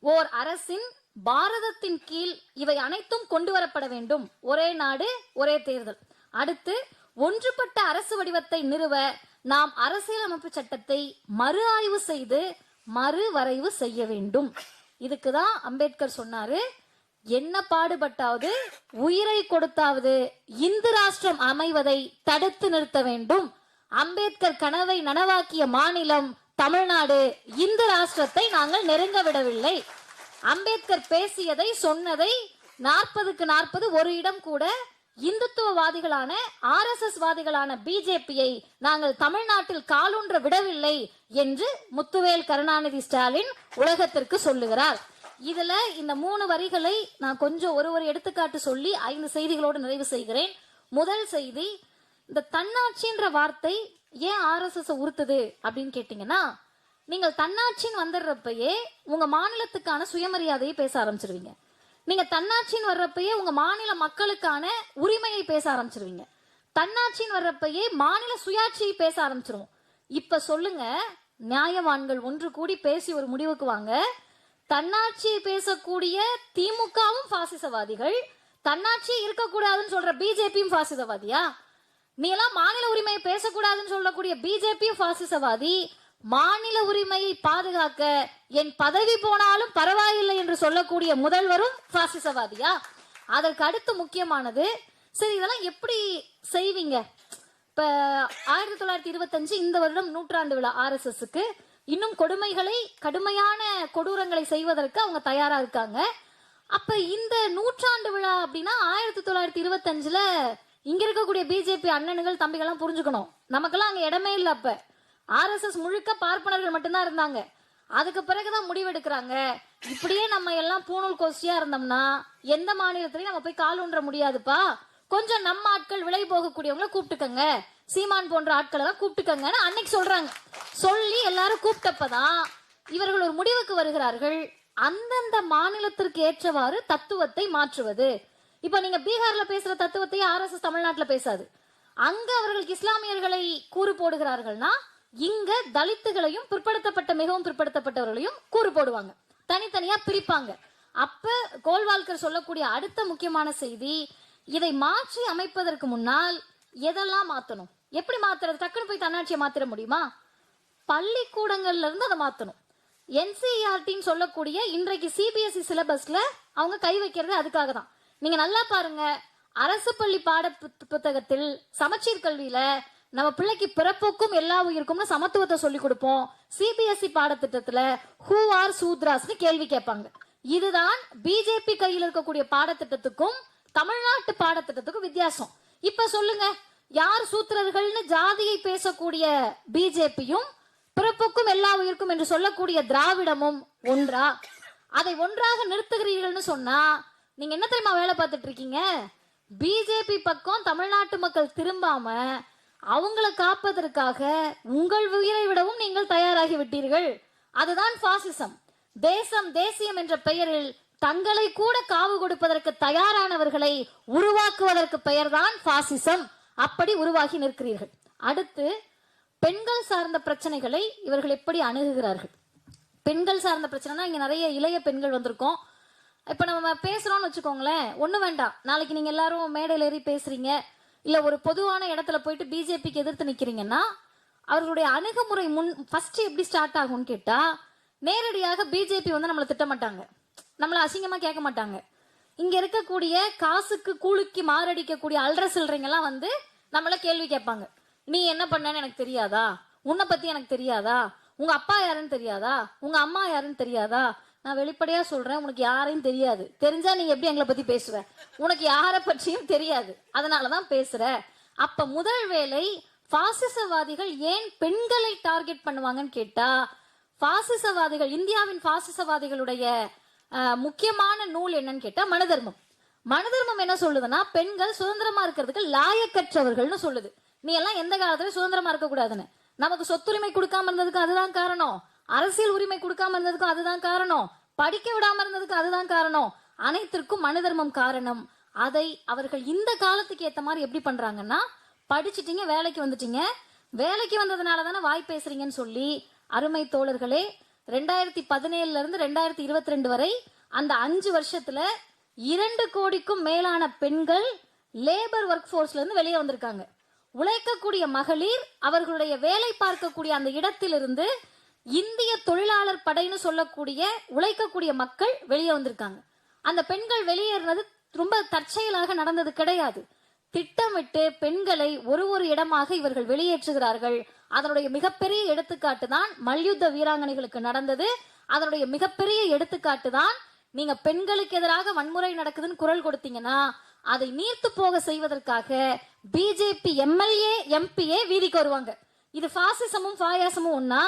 ஓர் அரசின் பாரதத்தின் கீழ் இவை அனைத்தும் கொண்டு வரப்பட வேண்டும். ஒரே நாடு ஒரே தேர்தல். அடுத்து, ஒன்றுபட்ட அரசு வடிவத்தை நிறுவ நாம் அரசியலமைப்பு சட்டத்தை மறு ஆய்வு செய்து மறுவரைவு செய்ய வேண்டும். இதுக்குதான் அம்பேத்கர் சொன்னாரு, என்ன பாடுபட்டாவது உயிரை கொடுத்தாவது இந்து ராஷ்டிரம் அமைவதை தடுத்து நிறுத்த வேண்டும். அம்பேத்கர் கனவை நனவாக்கிய மாநிலம் தமிழ்நாடு. இந்து ராஷ்டிரத்தை நாங்கள் நெருங்க விடவில்லை. அம்பேத்கர் பேசியதை சொன்னதை 40க்கு 40 ஒரு இடம் கூட இந்துத்துவவாதிகளான RSS வாதிகளான பிஜேபியை நாங்கள் தமிழ்நாட்டில் காலூன்ற விடவில்லை என்று முத்துவேல் கருணாநிதி ஸ்டாலின் உலகத்திற்கு சொல்லுகிறார். இதுல இந்த 3 வரிகளை நான் கொஞ்சம் ஒரு எடுத்துக்காட்டு சொல்லி 5 செய்திகளோடு நிறைவு செய்கிறேன். முதல் செய்தி, இந்த தன்னாட்சின்ற வார்த்தை ஏன் RSS உறுத்துது அப்படின்னு கேட்டீங்கன்னா, நீங்கள் தன்னாட்சின்னு வந்துடுறப்பயே உங்க மாநிலத்துக்கான சுயமரியாதையை பேச ஆரம்பிச்சிருவீங்க. நீங்க தன்னாட்சின்னு வர்றப்பயே உங்க மாநில மக்களுக்கான உரிமையை பேச ஆரம்பிச்சிருவீங்க. தன்னாட்சின்னு வர்றப்பயே மாநில சுயாட்சியை பேச ஆரம்பிச்சிருவோம். இப்ப சொல்லுங்க, நியாயவான்கள் ஒன்று கூடி பேசி ஒரு முடிவுக்கு வாங்க. தன்னாட்சியை பேசக்கூடிய திமுகவும் பாசிசவாதிகள், தன்னாட்சி இருக்கக்கூடாதுன்னு சொல்ற பிஜேபியும் பாசிசவாதியா? நீ எல்லாம் மாநில உரிமையை பேசக்கூடாதுன்னு சொல்லக்கூடிய பிஜேபியும் பாசிசவாதி, மாநில உரிமையை பாதுகாக்க என் பதவி போனாலும் பரவாயில்லை என்று சொல்லக்கூடிய முதல்வரும் பாசிசவாதியா? அதற்கு அடுத்து முக்கியமானது, சரி இதெல்லாம் எப்படி செய்வீங்க? இப்ப 1925 இந்த வருடம் 100ஆண்டு விழா RSSக்கு. இன்னும் கொடுமைகளை, கடுமையான கொடூரங்களை செய்வதற்கு அவங்க தயாரா இருக்காங்க. அப்ப இந்த 100ஆண்டு விழா அப்படின்னா 1925ல இங்க இருக்கக்கூடிய பிஜேபி அண்ணனுகள் தம்பிகள்லாம் புரிஞ்சுக்கணும், நமக்கெல்லாம் அங்க இடமே இல்லை. அப்ப RSS முழுக்க பார்ப்பனர்கள் மட்டும்தான் இருந்தாங்க. அதுக்கு பிறகுதான் முடிவெடுக்கிறாங்க, இப்படியே நம்ம எல்லாம் பூணூல் கோஷ்டியா இருந்தோம்னா எந்த மாநிலத்திலையும் நம்ம போய் கால் ஊன்ற முடியாதுப்பா, கொஞ்சம் நம்ம ஆட்கள் விலை போகக்கூடியவங்களை கூப்பிட்டுக்கங்க, சீமான் போன்ற ஆட்களை எல்லாம் கூப்பிட்டுக்கங்கன்னு அன்னைக்கு சொல்றாங்க. சொல்லி எல்லாரும் கூப்பிட்டப்பதான் இவர்கள் ஒரு முடிவுக்கு வருகிறார்கள், அந்தந்த மாநிலத்திற்கு ஏற்றவாறு தத்துவத்தை மாற்றுவது. இப்ப நீங்க பீகார்ல பேசுற தத்துவத்தையே RSS தமிழ்நாட்டுல பேசாது. அங்க அவர்களுக்கு இஸ்லாமியர்களை கூறு போடுகிறார்கள்னா இங்க தலித்துகளையும் பிற்படுத்தப்பட்ட மிகவும் பிற்படுத்தப்பட்டவர்களையும் கூறு போடுவாங்க, தனித்தனியா பிரிப்பாங்க. அப்ப கோல்வால்கர் சொல்லக்கூடிய அடுத்த முக்கியமான செய்தி, இதை மாற்றி அமைப்பதற்கு முன்னால் எதெல்லாம் மாத்தணும், எப்படி மாத்துறது? டக்குன்னு போய் தன்னாட்சியை மாத்திர முடியுமா? பள்ளிக்கூடங்கள்ல இருந்து அதை மாத்தணும். NCERTன்னு சொல்லக்கூடிய இன்றைக்கு CBSE சிலபஸ்ல அவங்க கை வைக்கிறது அதுக்காக தான். நீங்க நல்லா பாருங்க, அரசு பள்ளி பாட புத்தகத்தில் சமச்சீர் கல்வியில நம்ம பிள்ளைக்கு பிறப்புக்கும் எல்லா உயிருக்கும்னு சமத்துவத்தை சொல்லி கொடுப்போம். CBSE பாடத்திட்டத்துல ஹூ ஆர் சூத்ராஸ்னு கேள்வி கேட்பாங்க. இதுதான் பிஜேபி கையில் இருக்கக்கூடிய பாடத்திட்டத்துக்கும் தமிழ்நாட்டு பாடத்திட்டத்துக்கும் வித்தியாசம். இப்ப சொல்லுங்க, யார் சூத்திரர்கள்னு ஜாதியை பேசக்கூடிய பிஜேபியும் பிறப்புக்கும் எல்லா உயிருக்கும் என்று சொல்லக்கூடிய திராவிடமும் ஒன்றா? அதை ஒன்றாக நிறுத்துகிறீர்கள்னு சொன்னா நீங்க என்ன தெரியுமா வேலை பார்த்துட்டு இருக்கீங்க? பிஜேபி பக்கம் தமிழ்நாட்டு மக்கள் திரும்பாம அவங்களை காப்பதற்காக உங்கள் உயிரை விடவும் நீங்கள் தயாராகி விட்டீர்கள். அதுதான் பாசிசம். தேசம் தேசியம் என்ற பெயரில் தங்களை கூட காவு கொடுப்பதற்கு தயாரானவர்களை உருவாக்குவதற்கு பெயர்தான் பாசிசம். அப்படி உருவாகி நிற்கிறீர்கள். அடுத்து, பெண்கள் சார்ந்த பிரச்சனைகளை இவர்கள் எப்படி அணுகுகிறார்கள்? பெண்கள் சார்ந்த பிரச்சனைனா இங்க நிறைய இளைய பெண்கள் வந்திருக்கோம். இப்ப நம்ம பேசுறோம்னு வச்சுக்கோங்களேன், ஒண்ணு வேண்டாம், நாளைக்கு நீங்க எல்லாரும் மேடையில் ஏறி பேசுறீங்க, இல்ல ஒரு பொதுவான இடத்துல போயிட்டு பிஜேபிக்கு எதிர்த்து நிக்கிறீங்கன்னா அவர்களுடைய அணுகுமுறை ஃபர்ஸ்ட் எப்படி ஸ்டார்ட் ஆகும்னு கேட்டா, நேரடியாக பிஜேபி வந்து நம்மளை திட்டமாட்டாங்க, நம்மளை அசிங்கமா கேட்க மாட்டாங்க. இங்க இருக்கக்கூடிய காசுக்கு கூலிக்கு மாரடிக்கக்கூடிய அல்ற சில்றீங்கெல்லாம் வந்து நம்மள கேள்வி கேட்பாங்க. நீ என்ன பண்ணன்னு எனக்கு தெரியாதா? உன்னை பத்தி எனக்கு தெரியாதா? உங்க அப்பா யாருன்னு தெரியாதா? உங்க அம்மா யாருன்னு தெரியாதா? நான் வெளிப்படையா சொல்றேன், உனக்கு யாரையும் தெரியாது. தெரிஞ்சா நீ எப்படி எங்களை பத்தி பேசுவ? உனக்கு யாரை பற்றியும் தெரியாது, அதனாலதான் பேசுற. அப்ப முதல் வேலை, பாசிசவாதிகள் ஏன் பெண்களை டார்கெட் பண்ணுவாங்கன்னு கேட்டா, பாசிசவாதிகள், இந்தியாவின் பாசிசவாதிகளுடைய முக்கியமான நூல் என்னன்னு கேட்டா மனுதர்மம். மனுதர்மம் என்ன சொல்லுதுன்னா, பெண்கள் சுதந்திரமா இருக்கிறதுக்கு லாயக்கற்றவர்கள்னு சொல்லுது. நீ எல்லாம் எந்த காலத்துல சுதந்திரமா இருக்க கூடாதுன்னு. நமக்கு சொத்துரிமை கொடுக்காம இருந்ததுக்கு அதுதான் காரணம், அரசியல் உரிமை கொடுக்காம இருந்ததுக்கும் அதுதான் காரணம், படிக்க விடாம இருந்ததுக்கு அதுதான் காரணம். அனைத்திற்கும் மனுதர்மம் காரணம். அதை அவர்கள் இந்த காலத்துக்கு ஏத்த மாதிரி எப்படி பண்றாங்கன்னா, படிச்சுட்டீங்க, வேலைக்கு வந்துட்டீங்க, வேலைக்கு வந்ததுனால தானே வாய் பேசுறீங்கன்னு சொல்லி, அருமை தோழர்களே, 2017 இருந்து 2022 வரை அந்த 5 வருஷத்துல 2 கோடிக்கும் மேலான பெண்கள் லேபர் ஒர்க் போர்ஸ்ல இருந்து வெளியே வந்திருக்காங்க. உழைக்கக்கூடிய மகளிர் அவர்களுடைய வேலை பார்க்கக்கூடிய அந்த இடத்திலிருந்து இந்திய தொழிலாளர் படைன்னு சொல்லக்கூடிய உழைக்கக்கூடிய மக்கள் வெளியே வந்திருக்காங்க. அந்த பெண்கள் வெளியேறினது ரொம்ப தற்செயலாக நடந்தது கிடையாது. திட்டமிட்டு பெண்களை ஒரு இடமாக இவர்கள் வெளியேற்றுகிறார்கள். அதனுடைய மிகப்பெரிய எடுத்துக்காட்டு தான் மல்யுத்த வீராங்கனைகளுக்கு நடந்தது. அதனுடைய மிகப்பெரிய எடுத்துக்காட்டு தான் நீங்க பெண்களுக்கு எதிராக வன்முறை நடக்குதுன்னு குரல் கொடுத்தீங்கன்னா அதை நீர்த்து போக செய்வதற்காக பிஜேபி எம்எல்ஏ எம்பிஏ வீதிக்கு வருவாங்க. இது பாசிசமும் பாயாசமும் ஒன்னா?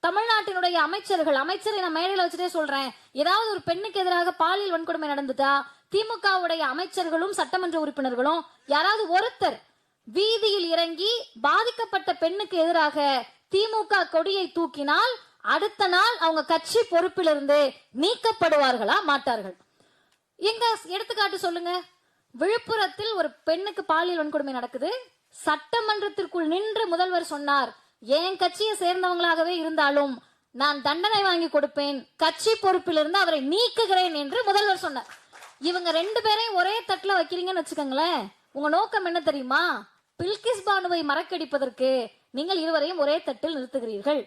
தமிழ்நாட்டினுடைய அமைச்சரை நான் மேடையில் வச்சுட்டே சொல்றேன், ஏதாவது ஒரு பெண்ணுக்கு எதிராக பாலியல் வன்கொடுமை நடந்துட்டா திமுகவுடைய அமைச்சர்களும் சட்டமன்ற உறுப்பினர்களும் யாராவது ஒருத்தர் வீதியில் இறங்கி பாதிக்கப்பட்ட பெண்ணுக்கு எதிராக திமுக கொடியை தூக்கினால் அடுத்த நாள் அவங்க கட்சி பொறுப்பிலிருந்து நீக்கப்படுவார்களா? மாட்டார்கள். எங்க எடுத்துக்காட்டு சொல்லுங்க. விழுப்புரத்தில் ஒரு பெண்ணுக்கு பாலியல் வன்கொடுமை நடக்குது. சட்டமன்றத்திற்குள் நின்று முதல்வர் சொன்னார், என் கட்சியை சேர்ந்தவங்களாகவே இருந்தாலும் நான் தண்டனை வாங்கி கொடுப்பேன், கட்சி பொறுப்பிலிருந்து அவரை நீக்குகிறேன் என்று முதல்வர் சொன்னார். இவங்க 2 பேரையும் ஒரே தட்டுல வைக்கிறீங்கன்னு வச்சுக்கோங்களேன். உங்க நோக்கம் என்ன தெரியுமா? பில்கிஸ் பானுவை மறக்கடிப்பதற்கு நீங்கள் இருவரையும் ஒரே தட்டில் நிறுத்துகிறீர்கள்.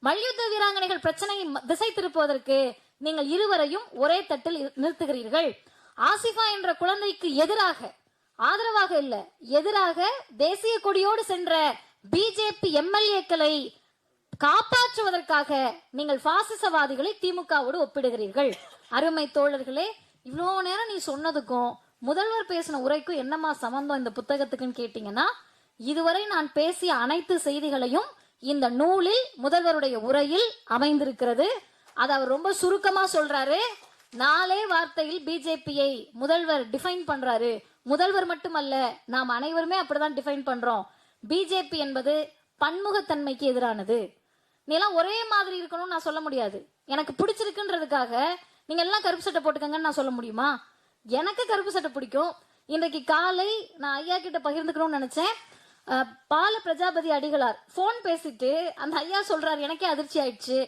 மல்யுத்த வீராங்கனைகள் பிரச்சனையை திசை திருப்புவதற்கு நீங்கள் இருவரையும் ஒரே தட்டில் நிறுத்துகிறீர்கள். ஆசிஃபா என்ற குழந்தைக்கு எதிராக, ஆதரவாக இல்ல, எதிராக தேசிய கொடியோடு சென்ற பிஜேபி எம்எல்ஏக்களை காப்பாற்றுவதற்காக நீங்கள் பாசிசவாதிகளை திமுகவோடு ஒப்பிடுகிறீர்கள். அருமை தோழர்களே, இவ்வளோ நேரம் நீ சொன்னதுக்கும் முதல்வர் பேசின உரைக்கும் என்னமா சம்பந்தம் இந்த புத்தகத்துக்குன்னு கேட்டீங்கன்னா, இதுவரை நான் பேசிய அனைத்து செய்திகளையும் இந்த நூலில் முதல்வருடைய உரையில் அமைந்திருக்கிறது. அதை அவர் ரொம்ப சுருக்கமா சொல்றாரு. 4 வார்த்தையில் பிஜேபியை முதல்வர் டிஃபைன் பண்றாரு. முதல்வர் மட்டுமல்ல, நாம் அனைவருமே அப்படிதான் டிஃபைன் பண்றோம். பிஜேபி என்பது பன்முகத்தன்மைக்கு எதிரானது. நீ எல்லாம் ஒரே மாதிரி இருக்கணும்னு நான் சொல்ல முடியாது. எனக்கு பிடிச்சிருக்குன்றதுக்காக நீங்க எல்லாம் கருப்பு சட்டை போட்டுக்கங்கன்னு நான் சொல்ல முடியுமா? எனக்கு கருப்பு சட்டை பிடிக்கும். இன்றைக்கு காலை நான் ஐயா கிட்ட பகிர்ந்துக்கணும்னு நினைச்சேன். பால பிரஜாபதி அடிகளார் போன் பேசிட்டு அந்த ஐயா சொல்றாரு, எனக்கே அதிர்ச்சி ஆயிடுச்சு,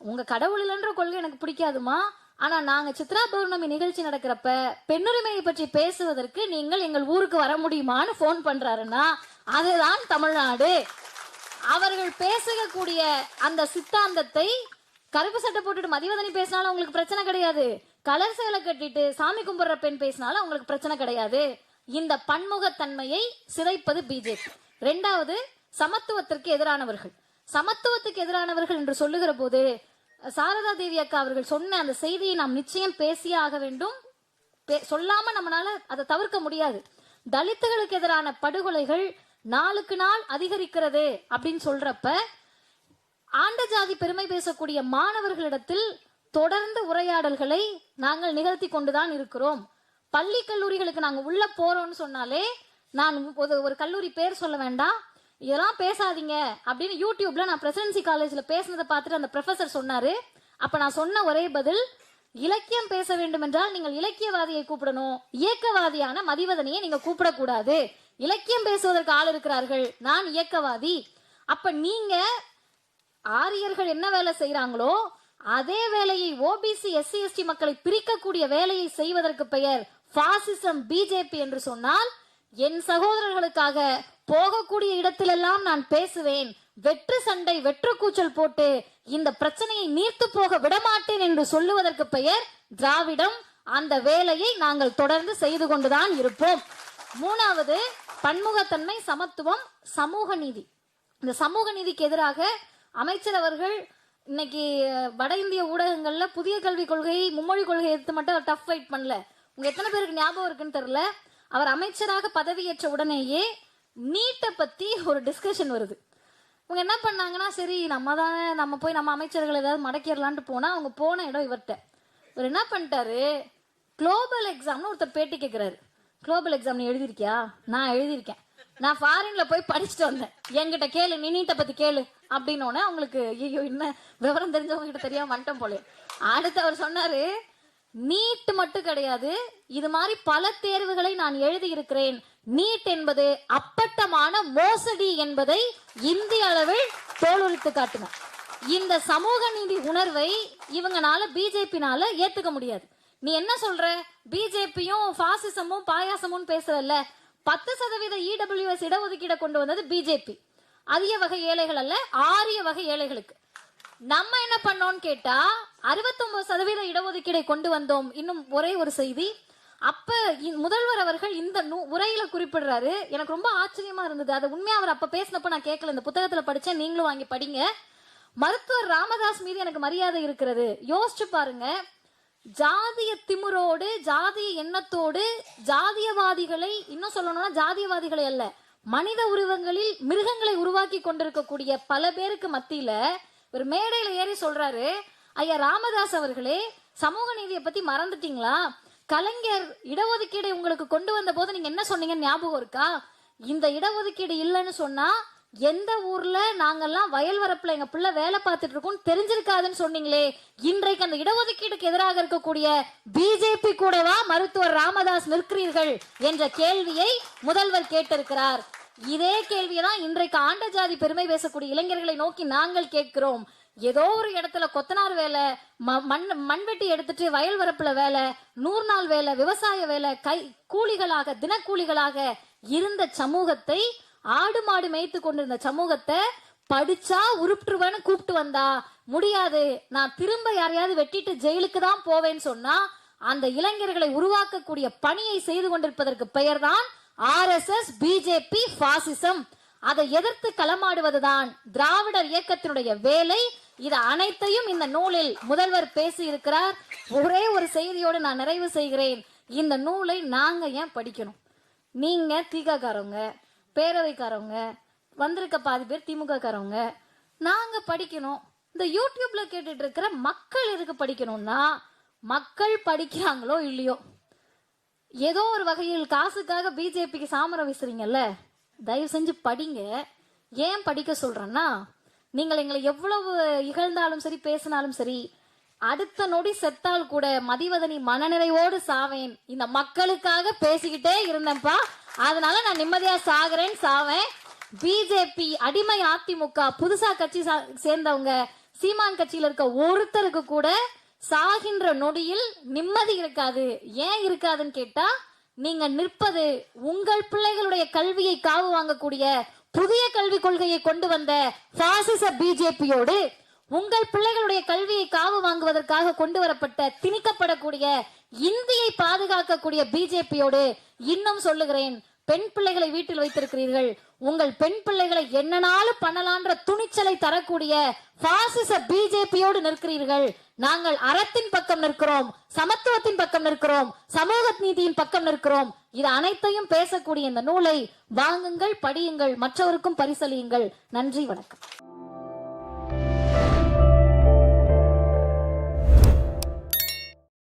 உங்க கடவுள் இல்லைன்ற கொள்கை எனக்கு பிடிக்காதுமா, ஆனா நாங்க சித்ரா பௌர்ணமி நிகழ்ச்சி நடக்கிறப்ப பெண்ணுரிமையை பற்றி பேசுவதற்கு நீங்கள் எங்கள் ஊருக்கு வர முடியுமான்னு போன் பண்றாருன்னா அதுதான் தமிழ்நாடு. அவர்கள் பேசக்கூடிய அந்த சித்தாந்தத்தை கருப்பு சட்டை போட்டுட்டு மதிவதனி பேசினாலும் உங்களுக்கு பிரச்சனை கிடையாது. கலர் சேலை கட்டிட்டு சாமி கும்பிடுற பெண் பேசினாலும் உங்களுக்கு பிரச்சனை கிடையாது. இந்த பன்முகத்தன்மையை சிதைப்பது பிஜேபி. 2வது, சமத்துவத்திற்கு எதிரானவர்கள். சமத்துவத்துக்கு எதிரானவர்கள் என்று சொல்லுகிற போது சாரதா தேவி அக்கா அவர்கள் சொன்ன அந்த செய்தியை நாம் நிச்சயம் பேசியே ஆக வேண்டும். சொல்லாம நம்மளால அதை தவிர்க்க முடியாது. தலித்துகளுக்கு எதிரான படுகொலைகள் நாளுக்கு நாள் அதிகரிக்கிறது அப்படின்னு சொல்றப்ப ஆண்ட ஜாதி பெருமை பேசக்கூடிய மாணவர்களிடத்தில் தொடர்ந்து உரையாடல்களை நாங்கள் நிகழ்த்தி கொண்டுதான் இருக்கிறோம். பள்ளி கல்லூரிகளுக்கு நாங்க உள்ள போறோம்னு சொன்னாலே, நான் ஒரு கல்லூரி பேர் சொல்ல வேண்டாம், இதெல்லாம் பேசாதீங்க அப்படின்னு யூடியூப்ல நான் பிரசிடென்சி காலேஜ்ல பேசினதை பார்த்துட்டு அந்த ப்ரொஃபசர் சொன்னாரு. அப்ப நான் சொன்ன ஒரே பதில், இலக்கியம் பேச வேண்டும் என்றால் நீங்கள் இலக்கியவாதியை கூப்பிடணும், இயக்கவாதியான மதிவதனியை நீங்க கூப்பிடக்கூடாது. இலக்கியம் பேசுவதற்கு ஆள் இருக்கிறார்கள், நான் இயக்கவாதி. அப்ப நீங்க ஆரியர்கள் என்ன வேலை செய்யறாங்களோ அதே வேலையை ஓபிசி எஸ்சி எஸ்டி மக்களை பிரிக்கக்கூடிய வேலையை செய்வதற்கு பெயர் பாசிசம் பிஜேபி என்று சொன்னால், என் சகோதரர்களுக்காக போகக்கூடிய இடத்திலெல்லாம் நான் பேசுவேன். வெற்று சண்டை வெற்று கூச்சல் போட்டு இந்த பிரச்சனையை நீர்த்து போக விடமாட்டேன் என்று சொல்லுவதற்கு பெயர் திராவிடம். அந்த வேலையை நாங்கள் தொடர்ந்து செய்து கொண்டுதான் இருப்போம். 3வது, பன்முகத்தன்மை, சமத்துவம், சமூக நீதி. இந்த சமூக நீதிக்கு எதிராக அமைச்சர் அவர்கள் இன்னைக்கு வட இந்திய ஊடகங்கள்ல புதிய கல்விக் கொள்கை, மும்மொழி கொள்கை எடுத்து மட்டும் டஃப் ஃபைட் பண்ணல. உங்க எத்தனை பேருக்கு ஞாபகம் இருக்குன்னு தெரியல, அவர் அமைச்சராக பதவியேற்ற உடனேயே நீட்டை பத்தி ஒரு டிஸ்கஷன் வருது. அவங்க என்ன பண்ணாங்கன்னா, சரி நம்ம போய் நம்ம அமைச்சர்கள் ஏதாவது மடக்கிடலான்ட்டு போனா அவங்க போன இடம் இவர்கிட்ட. இவர் என்ன பண்ணிட்டாரு, குளோபல் எக்ஸாம்னு ஒருத்தர் பேட்டி கேட்கிறாரு. குளோபல் எக்ஸாம் நீ எழுதிருக்கியா? நான் எழுதியிருக்கேன், நான் ஃபாரின்ல போய் படிச்சுட்டு வந்தேன், என்கிட்ட கேளு, நீ நீட்டை பத்தி கேளு அப்படின்னோடனே அவங்களுக்கு ஐயோ என்ன விவரம் தெரிஞ்சவங்க கிட்ட தெரியாம வந்துட்டோம் போல. அடுத்து அவர் சொன்னாரு, நீட் மட்டும் கிடையாது, இது மாதிரி பல தேர்வுகளை நான் எழுதி இருக்கிறேன். நீட் என்பது அப்பட்டமான மோசடி என்பதை இந்திய அளவில் தோலுரித்து காட்டினார். இந்த சமூக நீதி உணர்வை இவங்கனால பிஜேபினால ஏத்துக்க முடியாது. நீ என்ன சொல்ற? பிஜேபியும் பாசிசமும் பாயாசமும் பேசுறல்ல. 10% இடபிள்யூஎஸ் இடஒதுக்கீட கொண்டு வந்தது பிஜேபி. அதிக வகை ஏழைகள் அல்ல, ஆரிய வகை ஏழைகளுக்கு. நம்ம என்ன பண்ணோம்னு கேட்டா 69% இடஒதுக்கீடை கொண்டு வந்தோம். இன்னும் ஒரே ஒரு செய்தி, அப்ப முதல்வர் அவர்கள் இந்த உரையில குறிப்பிடுறாரு. எனக்கு ரொம்ப ஆச்சரியமா இருந்தது. அது உண்மையா அவர் அப்ப பேசினப்ப நான் கேட்கல, இந்த புத்தகத்துல படிச்சேன், நீங்களும் வாங்கி படிங்க. மருத்துவர் ராமதாஸ் மீது எனக்கு மரியாதை இருக்கிறது. யோசிச்சு பாருங்க, ஜாதிய திமிரோடு ஜாதிய எண்ணத்தோடு ஜாதியவாதிகளை, இன்னும் சொல்லணும்னா ஜாதியவாதிகளை அல்ல, மனித உருவங்களில் மிருகங்களை உருவாக்கி கொண்டிருக்கக்கூடிய பல பேருக்கு மத்தியில ஒரு மேடையில ஏறி சொல்றாரு, ஐயா ராமதாஸ் அவர்களே, சமூக நீதியை பத்தி மறந்துட்டீங்களா? கலைஞர் இடஒதுக்கீடை உங்களுக்கு கொண்டு வந்த போது நீங்க என்ன சொன்னீங்க ஞாபகம் இருக்கா? இந்த இடஒதுக்கீடு இல்லைன்னு சொன்னா எந்த ஊர்ல நாங்கெல்லாம் வயல் வரப்புல எங்க பிள்ளை வேலை பார்த்துட்டு இருக்கோம் தெரிஞ்சிருக்காதுன்னு சொன்னீங்களே. இன்றைக்கு அந்த இடஒதுக்கீடுக்கு எதிராக இருக்கக்கூடிய பிஜேபி கூடவா மருத்துவர் ராமதாஸ் நிற்கிறீர்கள் என்ற கேள்வியை முதல்வர் கேட்டிருக்கிறார். இதே கேள்வியதான் இன்றைக்கு ஆண்ட ஜாதி பெருமை பேசக்கூடிய இளைஞர்களை நோக்கி நாங்கள் கேட்கிறோம். ஏதோ ஒரு இடத்துல கொத்தனார் வேலை, மண்வெட்டி எடுத்துட்டு வயல் வரப்புல வேலை, 100 நாள் வேலை, விவசாய வேலை, கூலிகளாக தினக்கூலிகளாக இருந்த சமூகத்தை, ஆடு மாடு மேய்த்து கொண்டிருந்த சமூகத்தை படிச்சா உருப்டுவேன்னு கூப்பிட்டு வந்தா முடியாது, நான் திரும்ப யாரையாவது வெட்டிட்டு ஜெயிலுக்கு தான் போவேன்னு சொன்னா அந்த இளைஞர்களை உருவாக்கக்கூடிய பணியை செய்து கொண்டிருப்பதற்கு பெயர்தான் RSS, பிஜேபி, பாசிசம். அதை எதிர்த்து களமாடுவதுதான் திராவிடர் இயக்கத்தினுடைய வேலை. இது அனைத்தையும் இந்த நூலில் முதல்வர் பேசி இருக்கிறார். ஒரே ஒரு செய்தியோடு நான் நிறைவு செய்கிறேன். இந்த நூலை நாங்க ஏன் படிக்கணும்? நீங்க திகாக்காரவங்க, பேரவைக்காரவங்க, வந்திருக்க பாதி பேர் திமுக காரவங்க, நாங்க படிக்கணும். இந்த யூடியூப்ல கேட்டுட்டு இருக்கிற மக்கள் எதுக்கு படிக்கணும்னா, மக்கள் படிக்கிறாங்களோ இல்லையோ, ஏதோ ஒரு வகையில் காசுக்காக பிஜேபிக்கு சாமரம் வீசுறீங்கல்ல, தயவு செஞ்சு படிங்க. ஏன் படிக்க சொல்றேன்னா, நீங்கள் எங்களை எவ்வளவு இகழ்ந்தாலும் சரி, பேசினாலும் சரி, அடுத்த நொடி செத்தால் கூட மதிவதனி மனநிறைவோடு சாவேன். இந்த மக்களுக்காக பேசிக்கிட்டே இருந்தேன்ப்பா, அதனால நான் நிம்மதியா சாவேன். பிஜேபி, அடிமை அதிமுக, புதுசா கட்சி சேர்ந்தவங்க, சீமான் கட்சியில இருக்க ஒருத்தருக்கு கூட சாகின்ற நொடியில் நிம்மதி இருக்காது. ஏன் இருக்காதுன்னு கேட்டா, நீங்க நிற்பது உங்கள் பிள்ளைகளுடைய கல்வியை காவு வாங்கக்கூடிய புதிய கல்விக் கொள்கையை கொண்டு வந்த பாசிச பிஜேபியோடு, உங்கள் பிள்ளைகளுடைய கல்வியை காவு வாங்குவதற்காக கொண்டு வரப்பட்ட திணிக்கப்படக்கூடிய இந்தியை பாதுகாக்கக்கூடிய பிஜேபியோடு. இன்னும் சொல்லுகிறேன், பெண் பிள்ளைகளை வீட்டில் வைத்திருக்கிறீர்கள், உங்கள் பெண் பிள்ளைகளை என்னனாலும் பண்ணலான்ற துணிச்சலை தரக்கூடிய பாசிச பிஜேபியோடு நிற்கிறீர்கள். நாங்கள் அறத்தின் பக்கம் நிற்கிறோம், சமத்துவத்தின் பக்கம் நிற்கிறோம், சமூக நீதியின் பக்கம் நிற்கிறோம். இது அனைத்தையும் பேசக்கூடிய இந்த நூலை வாங்குங்கள், படியுங்கள், மற்றவருக்கும் பரிசளியுங்கள். நன்றி, வணக்கம்.